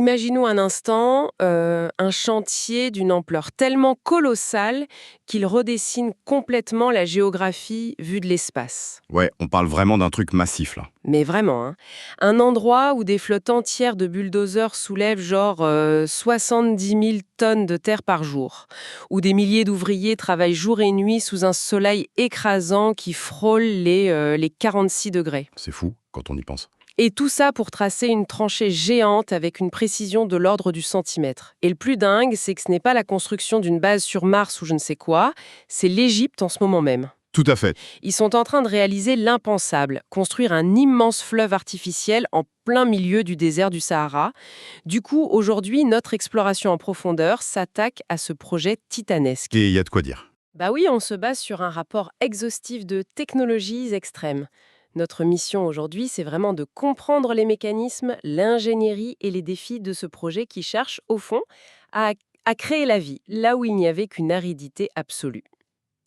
Imaginons un instant un chantier d'une ampleur tellement colossale qu'il redessine complètement la géographie vue de l'espace. Ouais, on parle vraiment d'un truc massif là. Mais vraiment, hein. Un endroit où des flottes entières de bulldozers soulèvent genre 70 000 tonnes de terre par jour, où des milliers d'ouvriers travaillent jour et nuit sous un soleil écrasant qui frôle les 46 degrés. C'est fou quand on y pense. Et tout ça pour tracer une tranchée géante avec une précision de l'ordre du centimètre. Et le plus dingue, c'est que ce n'est pas la construction d'une base sur Mars ou je ne sais quoi, c'est l'Égypte en ce moment même. Tout à fait. Ils sont en train de réaliser l'impensable, construire un immense fleuve artificiel en plein milieu du désert du Sahara. Du coup, aujourd'hui, notre exploration en profondeur s'attaque à ce projet titanesque. Et il y a de quoi dire. Bah oui, on se base sur un rapport exhaustif de technologies extrêmes. Notre mission aujourd'hui, c'est vraiment de comprendre les mécanismes, l'ingénierie et les défis de ce projet qui cherche, au fond, à, à créer la vie, là où il n'y avait qu'une aridité absolue.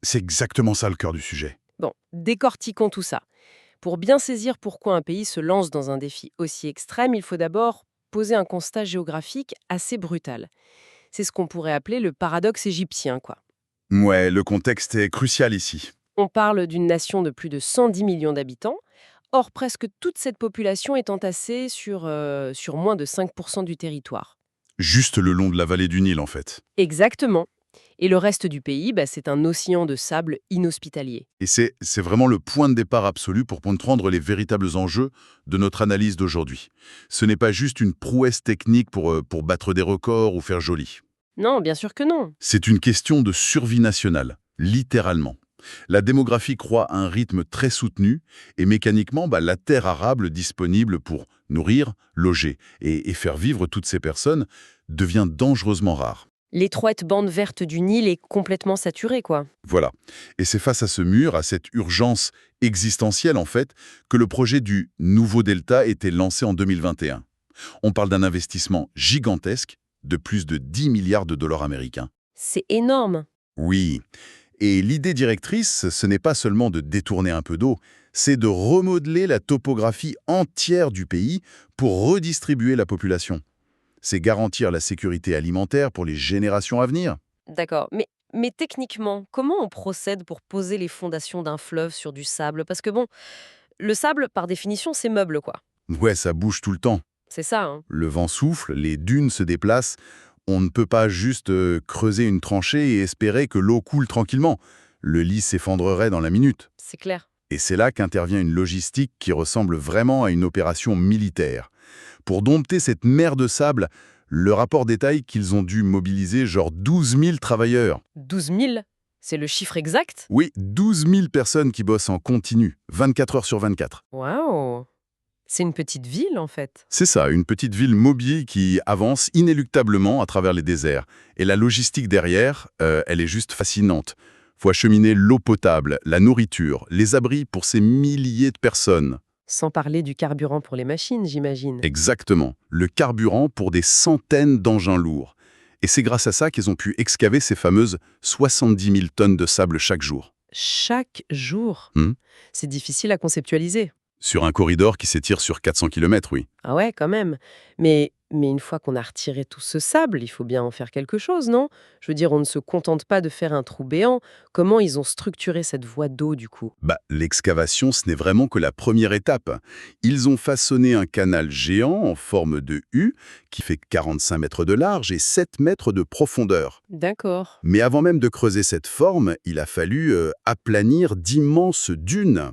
C'est exactement ça le cœur du sujet. Bon, décortiquons tout ça. Pour bien saisir pourquoi un pays se lance dans un défi aussi extrême, il faut d'abord poser un constat géographique assez brutal. C'est ce qu'on pourrait appeler le paradoxe égyptien, quoi. Ouais, le contexte est crucial ici. On parle d'une nation de plus de 110 millions d'habitants. Or, presque toute cette population est entassée sur moins de 5% du territoire. Juste le long de la vallée du Nil en fait. Exactement. Et le reste du pays, c'est un océan de sable inhospitalier. Et c'est vraiment le point de départ absolu pour comprendre les véritables enjeux de notre analyse d'aujourd'hui. Ce n'est pas juste une prouesse technique pour battre des records ou faire joli. Non, bien sûr que non. C'est une question de survie nationale, littéralement. La démographie croît à un rythme très soutenu et mécaniquement, la terre arable disponible pour nourrir, loger et faire vivre toutes ces personnes devient dangereusement rare. L'étroite bande verte du Nil est complètement saturée, quoi. Voilà. Et c'est face à ce mur, à cette urgence existentielle en fait, que le projet du nouveau delta était lancé en 2021. On parle d'un investissement gigantesque de plus de 10 milliards de dollars américains. C'est énorme. Oui. Et l'idée directrice, ce n'est pas seulement de détourner un peu d'eau, c'est de remodeler la topographie entière du pays pour redistribuer la population. C'est garantir la sécurité alimentaire pour les générations à venir. D'accord. Mais techniquement, comment on procède pour poser les fondations d'un fleuve sur du sable? Parce que bon, le sable, par définition, c'est meuble, quoi. Ouais, ça bouge tout le temps. C'est ça, hein. Le vent souffle, les dunes se déplacent. On ne peut pas juste creuser une tranchée et espérer que l'eau coule tranquillement. Le lit s'effondrerait dans la minute. C'est clair. Et c'est là qu'intervient une logistique qui ressemble vraiment à une opération militaire. Pour dompter cette mer de sable, le rapport détaille qu'ils ont dû mobiliser genre 12 000 travailleurs. 12 000, c'est le chiffre exact? Oui, 12 000 personnes qui bossent en continu, 24 heures sur 24. Waouh! C'est une petite ville, en fait. C'est ça, une petite ville mobile qui avance inéluctablement à travers les déserts. Et la logistique derrière, elle est juste fascinante. Faut acheminer l'eau potable, la nourriture, les abris pour ces milliers de personnes. Sans parler du carburant pour les machines, j'imagine. Exactement, le carburant pour des centaines d'engins lourds. Et c'est grâce à ça qu'ils ont pu excaver ces fameuses 70 000 tonnes de sable chaque jour. Chaque jour. Hmm. C'est difficile à conceptualiser. Sur un corridor qui s'étire sur 400 km, oui. Ah ouais, quand même. Mais une fois qu'on a retiré tout ce sable, il faut bien en faire quelque chose, non? Je veux dire, on ne se contente pas de faire un trou béant. Comment ils ont structuré cette voie d'eau, du coup? L'excavation, ce n'est vraiment que la première étape. Ils ont façonné un canal géant en forme de U qui fait 45 mètres de large et 7 mètres de profondeur. D'accord. Mais avant même de creuser cette forme, il a fallu aplanir d'immenses dunes.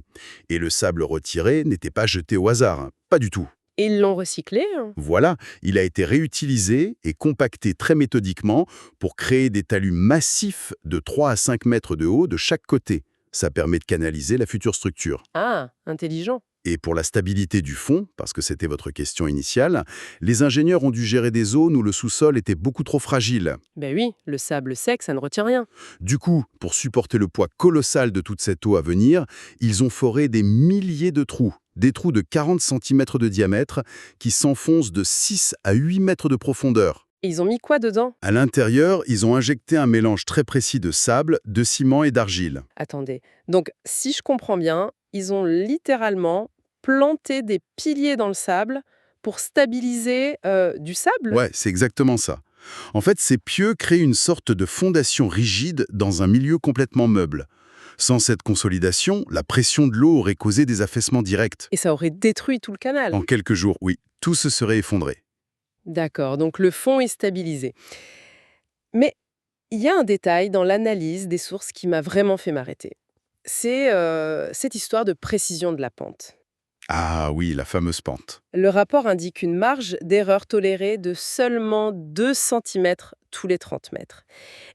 Et le sable retiré n'était pas jeté au hasard, hein. Pas du tout. Et ils l'ont recyclé, hein? Voilà, il a été réutilisé et compacté très méthodiquement pour créer des talus massifs de 3 à 5 mètres de haut de chaque côté. Ça permet de canaliser la future structure. Ah, intelligent. Et pour la stabilité du fond, parce que c'était votre question initiale, les ingénieurs ont dû gérer des zones où le sous-sol était beaucoup trop fragile. Ben oui, le sable sec, ça ne retient rien. Du coup, pour supporter le poids colossal de toute cette eau à venir, ils ont foré des milliers de trous. Des trous de 40 cm de diamètre qui s'enfoncent de 6 à 8 mètres de profondeur. Et ils ont mis quoi dedans? À l'intérieur, ils ont injecté un mélange très précis de sable, de ciment et d'argile. Attendez. Donc, si je comprends bien, ils ont littéralement planté des piliers dans le sable pour stabiliser du sable? Ouais, c'est exactement ça. En fait, ces pieux créent une sorte de fondation rigide dans un milieu complètement meuble. Sans cette consolidation, la pression de l'eau aurait causé des affaissements directs. Et ça aurait détruit tout le canal. En quelques jours, oui, tout se serait effondré. D'accord, donc le fond est stabilisé. Mais il y a un détail dans l'analyse des sources qui m'a vraiment fait m'arrêter. C'est cette histoire de précision de la pente. Ah oui, la fameuse pente. Le rapport indique une marge d'erreur tolérée de seulement 2 centimètres tous les 30 mètres.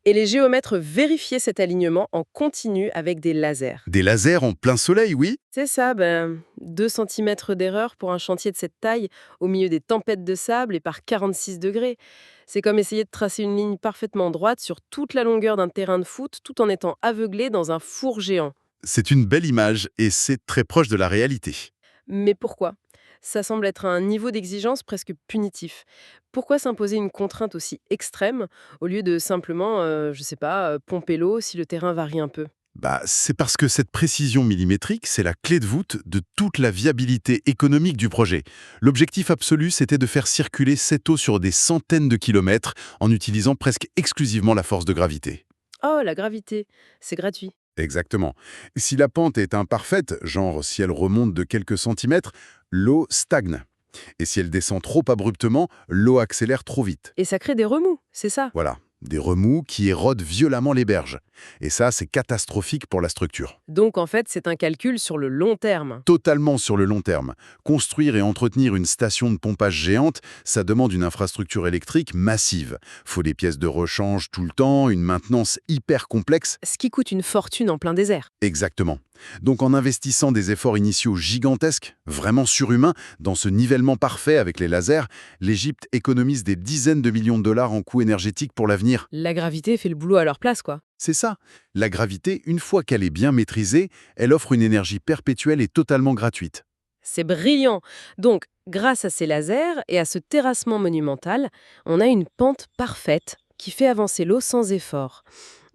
Et les géomètres vérifiaient cet alignement en continu avec des lasers. Des lasers en plein soleil, oui. C'est ça, 2 centimètres d'erreur pour un chantier de cette taille au milieu des tempêtes de sable et par 46 degrés. C'est comme essayer de tracer une ligne parfaitement droite sur toute la longueur d'un terrain de foot tout en étant aveuglé dans un four géant. C'est une belle image et c'est très proche de la réalité. Mais pourquoi? Ça semble être un niveau d'exigence presque punitif. Pourquoi s'imposer une contrainte aussi extrême au lieu de simplement, je sais pas, pomper l'eau si le terrain varie un peu? C'est parce que cette précision millimétrique, c'est la clé de voûte de toute la viabilité économique du projet. L'objectif absolu, c'était de faire circuler cette eau sur des centaines de kilomètres en utilisant presque exclusivement la force de gravité. Oh, la gravité, c'est gratuit. Exactement. Si la pente est imparfaite, genre si elle remonte de quelques centimètres, l'eau stagne. Et si elle descend trop abruptement, l'eau accélère trop vite. Et ça crée des remous, c'est ça? Voilà, des remous qui érodent violemment les berges. Et ça, c'est catastrophique pour la structure. Donc en fait, c'est un calcul sur le long terme. Totalement sur le long terme. Construire et entretenir une station de pompage géante, ça demande une infrastructure électrique massive. Faut des pièces de rechange tout le temps, une maintenance hyper complexe. Ce qui coûte une fortune en plein désert. Exactement. Donc en investissant des efforts initiaux gigantesques, vraiment surhumains, dans ce nivellement parfait avec les lasers, l'Égypte économise des dizaines de millions de dollars en coûts énergétiques pour l'avenir. La gravité fait le boulot à leur place, quoi. C'est ça. La gravité, une fois qu'elle est bien maîtrisée, elle offre une énergie perpétuelle et totalement gratuite. C'est brillant. Donc, grâce à ces lasers et à ce terrassement monumental, on a une pente parfaite qui fait avancer l'eau sans effort.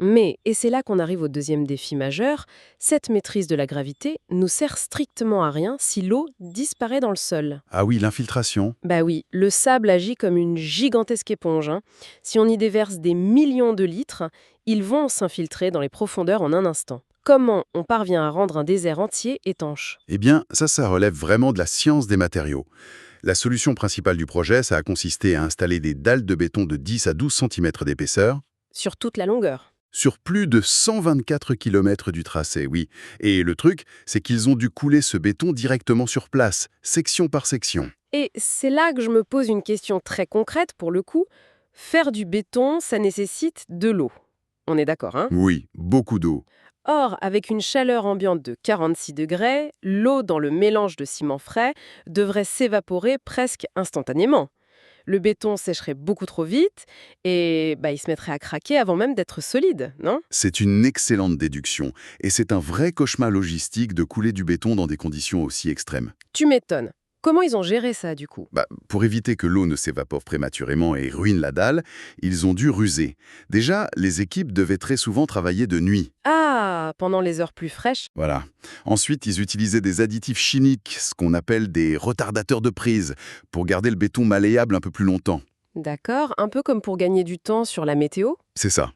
Mais, et c'est là qu'on arrive au deuxième défi majeur, cette maîtrise de la gravité nous sert strictement à rien si l'eau disparaît dans le sol. Ah oui, l'infiltration. Bah oui, le sable agit comme une gigantesque éponge, hein. Si on y déverse des millions de litres, ils vont s'infiltrer dans les profondeurs en un instant. Comment on parvient à rendre un désert entier étanche? Eh bien, ça relève vraiment de la science des matériaux. La solution principale du projet, ça a consisté à installer des dalles de béton de 10 à 12 centimètres d'épaisseur, Sur toute la longueur. sur plus de 124 kilomètres du tracé, oui. Et le truc, c'est qu'ils ont dû couler ce béton directement sur place, section par section. Et c'est là que je me pose une question très concrète pour le coup. Faire du béton, ça nécessite de l'eau. On est d'accord, hein? Oui, beaucoup d'eau. Or, avec une chaleur ambiante de 46 degrés, l'eau dans le mélange de ciment frais devrait s'évaporer presque instantanément. Le béton sécherait beaucoup trop vite et il se mettrait à craquer avant même d'être solide, non? C'est une excellente déduction, et c'est un vrai cauchemar logistique de couler du béton dans des conditions aussi extrêmes. Tu m'étonnes. Comment ils ont géré ça du coup? Pour éviter que l'eau ne s'évapore prématurément et ruine la dalle, ils ont dû ruser. Déjà, les équipes devaient très souvent travailler de nuit. Ah, pendant les heures plus fraîches? Voilà. Ensuite, ils utilisaient des additifs chimiques, ce qu'on appelle des retardateurs de prise, pour garder le béton malléable un peu plus longtemps. D'accord, un peu comme pour gagner du temps sur la météo? C'est ça.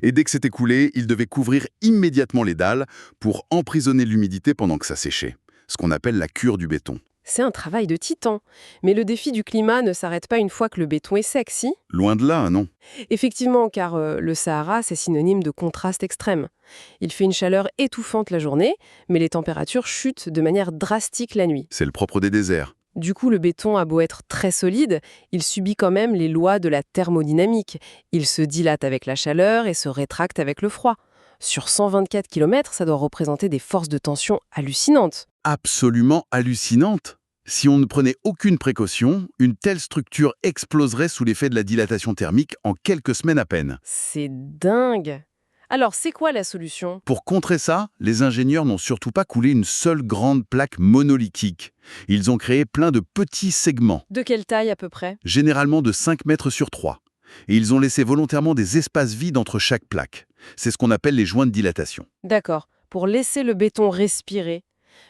Et dès que c'était coulé, ils devaient couvrir immédiatement les dalles pour emprisonner l'humidité pendant que ça séchait. Ce qu'on appelle la cure du béton. C'est un travail de titan. Mais le défi du climat ne s'arrête pas une fois que le béton est sec, si? Loin de là, non? Effectivement, car le Sahara, c'est synonyme de contraste extrême. Il fait une chaleur étouffante la journée, mais les températures chutent de manière drastique la nuit. C'est le propre des déserts. Du coup, le béton a beau être très solide, il subit quand même les lois de la thermodynamique. Il se dilate avec la chaleur et se rétracte avec le froid. Sur 124 km, ça doit représenter des forces de tension hallucinantes. Absolument hallucinante. Si on ne prenait aucune précaution, une telle structure exploserait sous l'effet de la dilatation thermique en quelques semaines à peine. C'est dingue! Alors, c'est quoi la solution? Pour contrer ça, les ingénieurs n'ont surtout pas coulé une seule grande plaque monolithique. Ils ont créé plein de petits segments, De quelle taille à peu près? généralement de 5 mètres sur 3. Et ils ont laissé volontairement des espaces vides entre chaque plaque. C'est ce qu'on appelle les joints de dilatation. D'accord, pour laisser le béton respirer.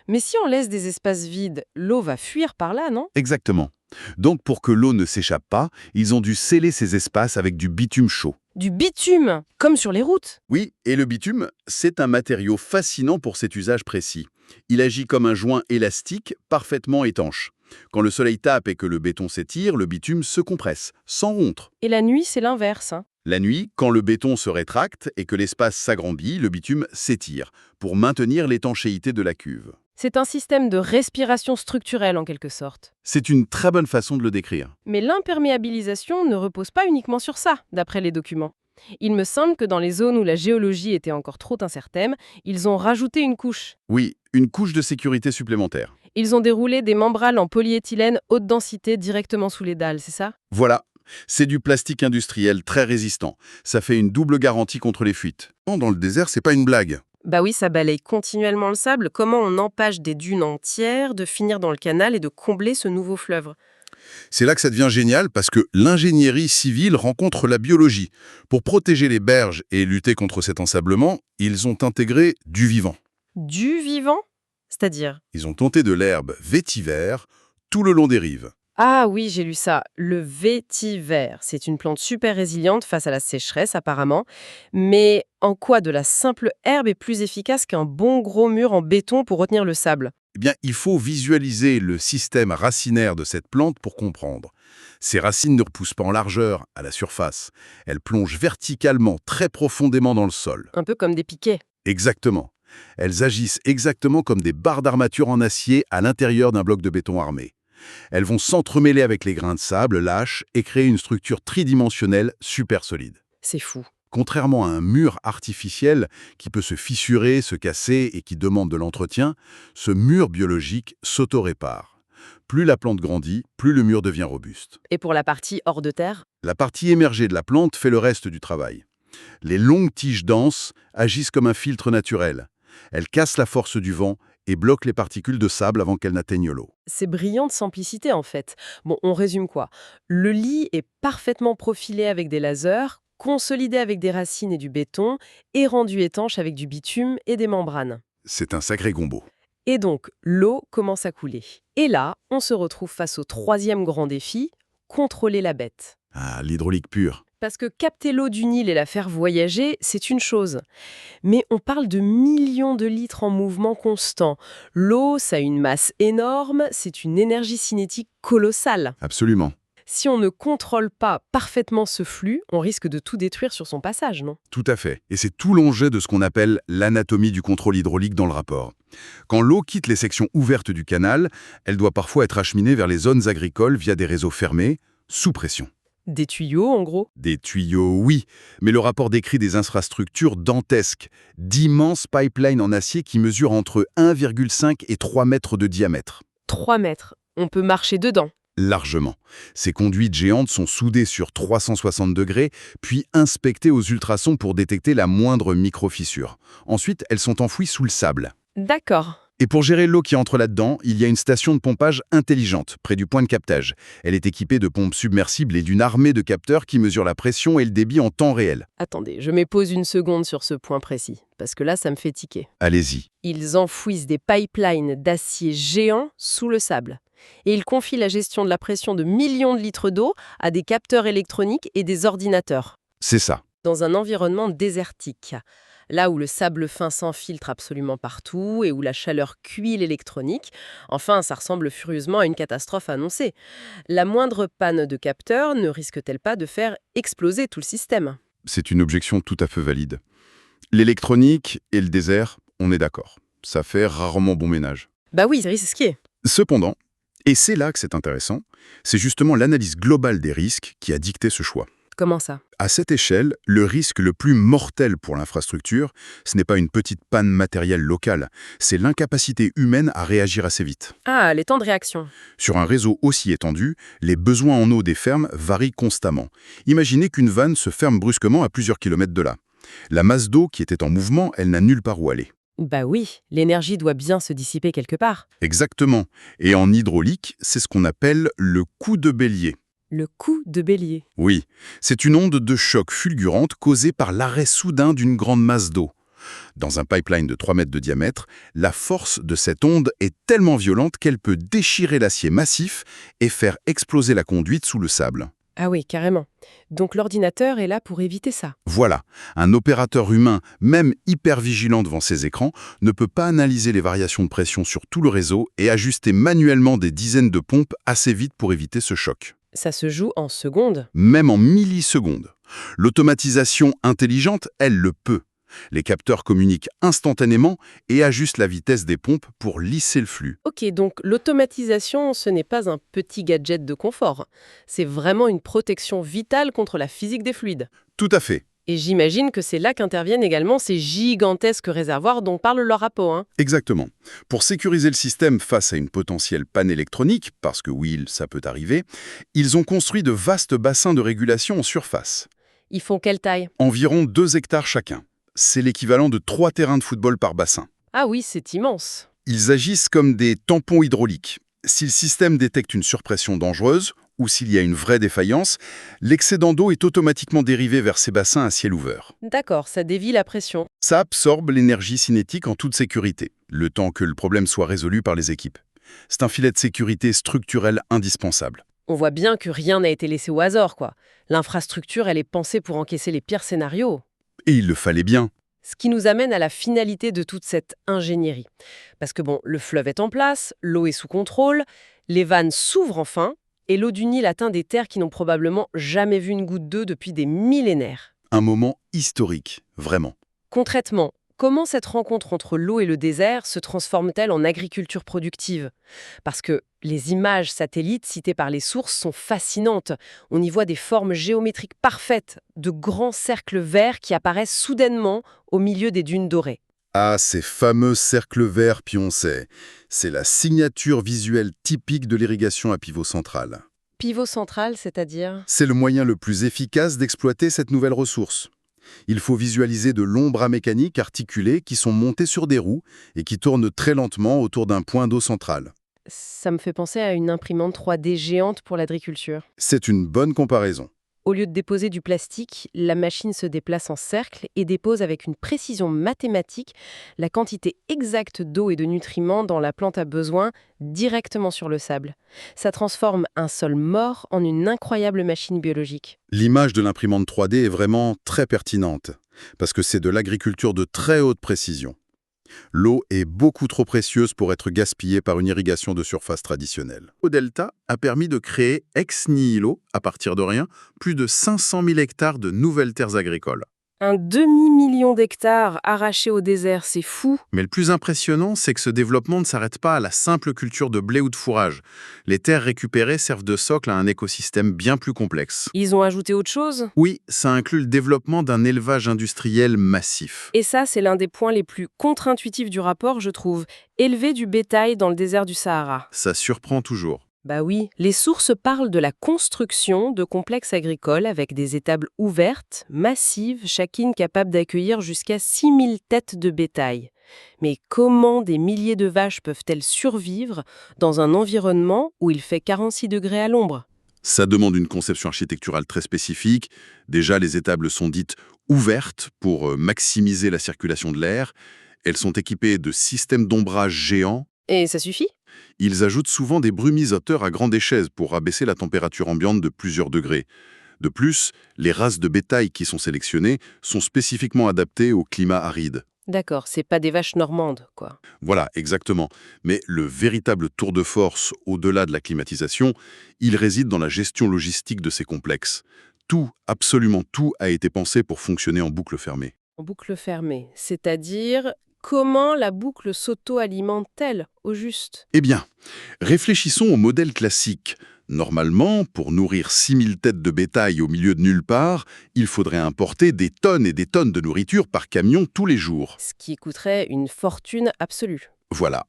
Mais si on laisse des espaces vides, l'eau va fuir par là, non? Exactement. Donc pour que l'eau ne s'échappe pas, ils ont dû sceller ces espaces avec du bitume chaud. Du bitume, comme sur les routes. Oui, et le bitume, c'est un matériau fascinant pour cet usage précis. Il agit comme un joint élastique parfaitement étanche. Quand le soleil tape et que le béton s'étire, le bitume se compresse, sans rompre. Et la nuit, c'est l'inverse, hein. La nuit, quand le béton se rétracte et que l'espace s'agrandit, le bitume s'étire pour maintenir l'étanchéité de la cuve. C'est un système de respiration structurelle en quelque sorte. C'est une très bonne façon de le décrire. Mais l'imperméabilisation ne repose pas uniquement sur ça, d'après les documents. Il me semble que dans les zones où la géologie était encore trop incertaine, ils ont rajouté une couche. Oui, une couche de sécurité supplémentaire. Ils ont déroulé des membranes en polyéthylène haute densité directement sous les dalles, c'est ça? Voilà, c'est du plastique industriel très résistant. Ça fait une double garantie contre les fuites. Non, dans le désert, c'est pas une blague. Bah oui, ça balaye continuellement le sable. Comment on empêche des dunes entières de finir dans le canal et de combler ce nouveau fleuve? C'est là que ça devient génial parce que l'ingénierie civile rencontre la biologie. Pour protéger les berges et lutter contre cet ensablement, ils ont intégré du vivant. Du vivant? C'est-à-dire? Ils ont tenté de l'herbe vétiver tout le long des rives. Ah oui, j'ai lu ça. Le vétiver, c'est une plante super résiliente face à la sécheresse apparemment. Mais en quoi de la simple herbe est plus efficace qu'un bon gros mur en béton pour retenir le sable? Eh bien, il faut visualiser le système racinaire de cette plante pour comprendre. Ces racines ne repoussent pas en largeur, à la surface. Elles plongent verticalement, très profondément dans le sol. Un peu comme des piquets. Exactement. Elles agissent exactement comme des barres d'armature en acier à l'intérieur d'un bloc de béton armé. Elles vont s'entremêler avec les grains de sable lâches et créer une structure tridimensionnelle super solide. C'est fou. Contrairement à un mur artificiel qui peut se fissurer, se casser et qui demande de l'entretien, ce mur biologique s'auto-répare. Plus la plante grandit, plus le mur devient robuste. Et pour la partie hors de terre? La partie émergée de la plante fait le reste du travail. Les longues tiges denses agissent comme un filtre naturel. Elles cassent la force du vent et bloquent les particules de sable avant qu'elles n'atteignent l'eau. C'est brillant de simplicité en fait. Bon, on résume quoi? Le lit est parfaitement profilé avec des lasers, consolidé avec des racines et du béton, et rendu étanche avec du bitume et des membranes. C'est un sacré gombo. Et donc, l'eau commence à couler. Et là, on se retrouve face au troisième grand défi, contrôler la bête. Ah, l'hydraulique pure. Parce que capter l'eau du Nil et la faire voyager, c'est une chose. Mais on parle de millions de litres en mouvement constant. L'eau, ça a une masse énorme, c'est une énergie cinétique colossale. Absolument. Si on ne contrôle pas parfaitement ce flux, on risque de tout détruire sur son passage, non? Tout à fait. Et c'est tout l'enjeu de ce qu'on appelle l'anatomie du contrôle hydraulique dans le rapport. Quand l'eau quitte les sections ouvertes du canal, elle doit parfois être acheminée vers les zones agricoles via des réseaux fermés, sous pression. Des tuyaux, en gros? Des tuyaux, oui, mais le rapport décrit des infrastructures dantesques, d'immenses pipelines en acier qui mesurent entre 1,5 et 3 mètres de diamètre. 3 mètres. On peut marcher dedans. Largement. Ces conduites géantes sont soudées sur 360 degrés, puis inspectées aux ultrasons pour détecter la moindre micro-fissure. Ensuite, elles sont enfouies sous le sable. D'accord. Et pour gérer l'eau qui entre là-dedans, il y a une station de pompage intelligente, près du point de captage. Elle est équipée de pompes submersibles et d'une armée de capteurs qui mesurent la pression et le débit en temps réel. Attendez, je m'épose une seconde sur ce point précis, parce que là, ça me fait tiquer. Allez-y. Ils enfouissent des pipelines d'acier géants sous le sable. Et ils confient la gestion de la pression de millions de litres d'eau à des capteurs électroniques et des ordinateurs. C'est ça. Dans un environnement désertique, là où le sable fin s'infiltre absolument partout et où la chaleur cuit l'électronique, enfin, ça ressemble furieusement à une catastrophe annoncée. La moindre panne de capteur ne risque-t-elle pas de faire exploser tout le système? C'est une objection tout à fait valide. L'électronique et le désert, on est d'accord. Ça fait rarement bon ménage. Bah oui, c'est risqué. Cependant, et c'est là que c'est intéressant, c'est justement l'analyse globale des risques qui a dicté ce choix. Comment ça? À cette échelle, le risque le plus mortel pour l'infrastructure, ce n'est pas une petite panne matérielle locale, c'est l'incapacité humaine à réagir assez vite. Ah, les temps de réaction. Sur un réseau aussi étendu, les besoins en eau des fermes varient constamment. Imaginez qu'une vanne se ferme brusquement à plusieurs kilomètres de là. La masse d'eau qui était en mouvement, elle n'a nulle part où aller. Bah oui, l'énergie doit bien se dissiper quelque part. Exactement. Et en hydraulique, c'est ce qu'on appelle le coup de bélier. Le coup de bélier. Oui, c'est une onde de choc fulgurante causée par l'arrêt soudain d'une grande masse d'eau. Dans un pipeline de 3 mètres de diamètre, la force de cette onde est tellement violente qu'elle peut déchirer l'acier massif et faire exploser la conduite sous le sable. Ah oui, carrément. Donc l'ordinateur est là pour éviter ça. Voilà, un opérateur humain, même hyper vigilant devant ses écrans, ne peut pas analyser les variations de pression sur tout le réseau et ajuster manuellement des dizaines de pompes assez vite pour éviter ce choc. Ça se joue en secondes. Même en millisecondes. L'automatisation intelligente, elle le peut. Les capteurs communiquent instantanément et ajustent la vitesse des pompes pour lisser le flux. Ok, donc l'automatisation, ce n'est pas un petit gadget de confort. C'est vraiment une protection vitale contre la physique des fluides. Tout à fait. Et j'imagine que c'est là qu'interviennent également ces gigantesques réservoirs dont parle leur rapport, hein. Exactement. Pour sécuriser le système face à une potentielle panne électronique, parce que oui, ça peut arriver, ils ont construit de vastes bassins de régulation en surface. Ils font quelle taille? Environ 2 hectares chacun. C'est l'équivalent de 3 terrains de football par bassin. Ah oui, c'est immense. Ils agissent comme des tampons hydrauliques. Si le système détecte une surpression dangereuse, ou s'il y a une vraie défaillance, l'excédent d'eau est automatiquement dérivé vers ces bassins à ciel ouvert. D'accord, ça dévie la pression. Ça absorbe l'énergie cinétique en toute sécurité, le temps que le problème soit résolu par les équipes. C'est un filet de sécurité structurel indispensable. On voit bien que rien n'a été laissé au hasard, quoi. L'infrastructure, elle est pensée pour encaisser les pires scénarios. Et il le fallait bien. Ce qui nous amène à la finalité de toute cette ingénierie. Parce que bon, le fleuve est en place, l'eau est sous contrôle, les vannes s'ouvrent enfin, et l'eau du Nil atteint des terres qui n'ont probablement jamais vu une goutte d'eau depuis des millénaires. Un moment historique, vraiment. Concrètement, comment cette rencontre entre l'eau et le désert se transforme-t-elle en agriculture productive? Parce que les images satellites citées par les sources sont fascinantes. On y voit des formes géométriques parfaites, de grands cercles verts qui apparaissent soudainement au milieu des dunes dorées. Ah, ces fameux cercles verts pioncés. C'est la signature visuelle typique de l'irrigation à pivot central. Pivot central, c'est-à-dire? C'est le moyen le plus efficace d'exploiter cette nouvelle ressource. Il faut visualiser de longs bras mécaniques articulés qui sont montés sur des roues et qui tournent très lentement autour d'un point d'eau central. Ça me fait penser à une imprimante 3D géante pour l'agriculture. C'est une bonne comparaison. Au lieu de déposer du plastique, la machine se déplace en cercle et dépose avec une précision mathématique la quantité exacte d'eau et de nutriments dont la plante a besoin directement sur le sable. Ça transforme un sol mort en une incroyable machine biologique. L'image de l'imprimante 3D est vraiment très pertinente, parce que c'est de l'agriculture de très haute précision. L'eau est beaucoup trop précieuse pour être gaspillée par une irrigation de surface traditionnelle. Au Delta a permis de créer ex nihilo, à partir de rien, plus de 500 000 hectares de nouvelles terres agricoles. Un demi-million d'hectares arrachés au désert, c'est fou. Mais le plus impressionnant, c'est que ce développement ne s'arrête pas à la simple culture de blé ou de fourrage. Les terres récupérées servent de socle à un écosystème bien plus complexe. Ils ont ajouté autre chose? Oui, ça inclut le développement d'un élevage industriel massif. Et ça, c'est l'un des points les plus contre-intuitifs du rapport, je trouve. Élever du bétail dans le désert du Sahara. Ça surprend toujours. Bah oui, les sources parlent de la construction de complexes agricoles avec des étables ouvertes, massives, chacune capable d'accueillir jusqu'à 6000 têtes de bétail. Mais comment des milliers de vaches peuvent-elles survivre dans un environnement où il fait 46 degrés à l'ombre? Ça demande une conception architecturale très spécifique. Déjà, les étables sont dites ouvertes pour maximiser la circulation de l'air. Elles sont équipées de systèmes d'ombrage géants. Et ça suffit? Ils ajoutent souvent des brumisateurs à grande échelle pour abaisser la température ambiante de plusieurs degrés. De plus, les races de bétail qui sont sélectionnées sont spécifiquement adaptées au climat aride. D'accord, c'est pas des vaches normandes, quoi. Voilà, exactement. Mais le véritable tour de force, au-delà de la climatisation, il réside dans la gestion logistique de ces complexes. Tout, absolument tout, a été pensé pour fonctionner en boucle fermée. En boucle fermée, c'est-à-dire comment la boucle s'auto-alimente-t-elle, au juste? Eh bien, réfléchissons au modèle classique. Normalement, pour nourrir 6000 têtes de bétail au milieu de nulle part, il faudrait importer des tonnes et des tonnes de nourriture par camion tous les jours. Ce qui coûterait une fortune absolue. Voilà.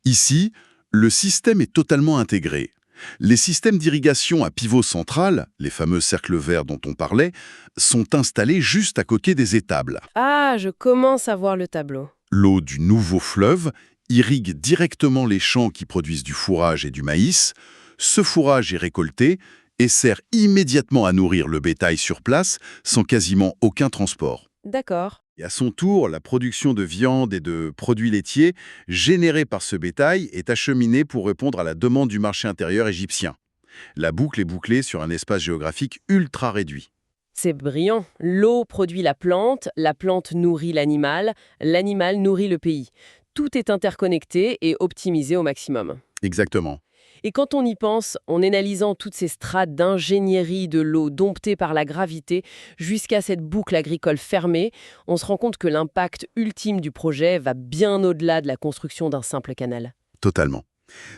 Ici, le système est totalement intégré. Les systèmes d'irrigation à pivot central, les fameux cercles verts dont on parlait, sont installés juste à côté des étables. Ah, je commence à voir le tableau. L'eau du nouveau fleuve irrigue directement les champs qui produisent du fourrage et du maïs. Ce fourrage est récolté et sert immédiatement à nourrir le bétail sur place sans quasiment aucun transport. D'accord. Et à son tour, la production de viande et de produits laitiers générés par ce bétail est acheminée pour répondre à la demande du marché intérieur égyptien. La boucle est bouclée sur un espace géographique ultra réduit. C'est brillant. L'eau produit la plante nourrit l'animal nourrit le pays. Tout est interconnecté et optimisé au maximum. Exactement. Et quand on y pense, en analysant toutes ces strates d'ingénierie de l'eau domptée par la gravité jusqu'à cette boucle agricole fermée, on se rend compte que l'impact ultime du projet va bien au-delà de la construction d'un simple canal. Totalement.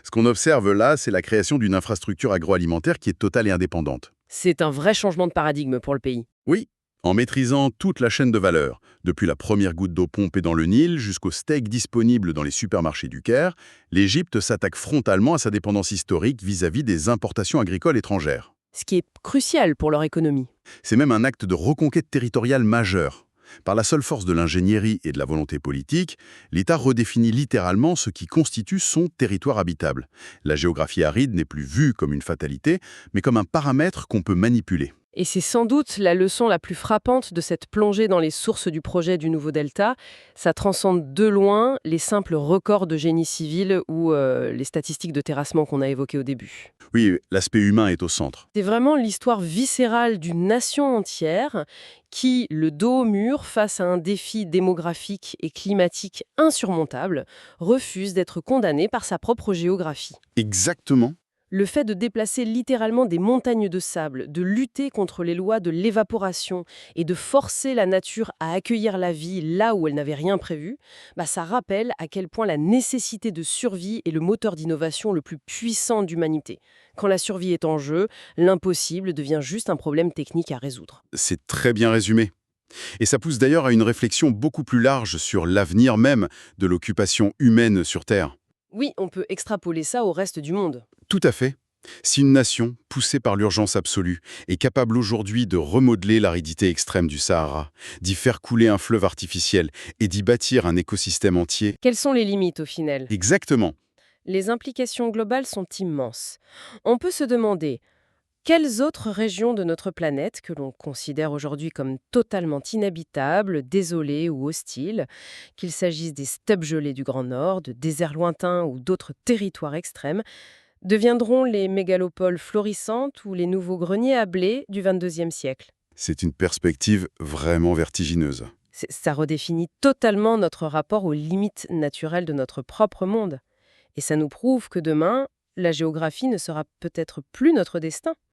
Ce qu'on observe là, c'est la création d'une infrastructure agroalimentaire qui est totale et indépendante. C'est un vrai changement de paradigme pour le pays. Oui, en maîtrisant toute la chaîne de valeur, depuis la première goutte d'eau pompée dans le Nil jusqu'au steak disponible dans les supermarchés du Caire, l'Égypte s'attaque frontalement à sa dépendance historique vis-à-vis des importations agricoles étrangères. Ce qui est crucial pour leur économie. C'est même un acte de reconquête territoriale majeur. Par la seule force de l'ingénierie et de la volonté politique, l'État redéfinit littéralement ce qui constitue son territoire habitable. La géographie aride n'est plus vue comme une fatalité, mais comme un paramètre qu'on peut manipuler. Et c'est sans doute la leçon la plus frappante de cette plongée dans les sources du projet du nouveau delta. Ça transcende de loin les simples records de génie civil ou les statistiques de terrassement qu'on a évoquées au début. Oui, l'aspect humain est au centre. C'est vraiment l'histoire viscérale d'une nation entière qui, le dos au mur face à un défi démographique et climatique insurmontable, refuse d'être condamnée par sa propre géographie. Exactement. Le fait de déplacer littéralement des montagnes de sable, de lutter contre les lois de l'évaporation et de forcer la nature à accueillir la vie là où elle n'avait rien prévu, ça rappelle à quel point la nécessité de survie est le moteur d'innovation le plus puissant d'humanité. Quand la survie est en jeu, l'impossible devient juste un problème technique à résoudre. C'est très bien résumé. Et ça pousse d'ailleurs à une réflexion beaucoup plus large sur l'avenir même de l'occupation humaine sur Terre. Oui, on peut extrapoler ça au reste du monde. Tout à fait. Si une nation, poussée par l'urgence absolue, est capable aujourd'hui de remodeler l'aridité extrême du Sahara, d'y faire couler un fleuve artificiel et d'y bâtir un écosystème entier, Quelles sont les limites au final ? exactement. Les implications globales sont immenses. On peut se demander, quelles autres régions de notre planète, que l'on considère aujourd'hui comme totalement inhabitables, désolées ou hostiles, qu'il s'agisse des steppes gelées du Grand Nord, de déserts lointains ou d'autres territoires extrêmes, deviendront les mégalopoles florissantes ou les nouveaux greniers à blé du 22e siècle? C'est une perspective vraiment vertigineuse. Ça redéfinit totalement notre rapport aux limites naturelles de notre propre monde. Et ça nous prouve que demain, la géographie ne sera peut-être plus notre destin.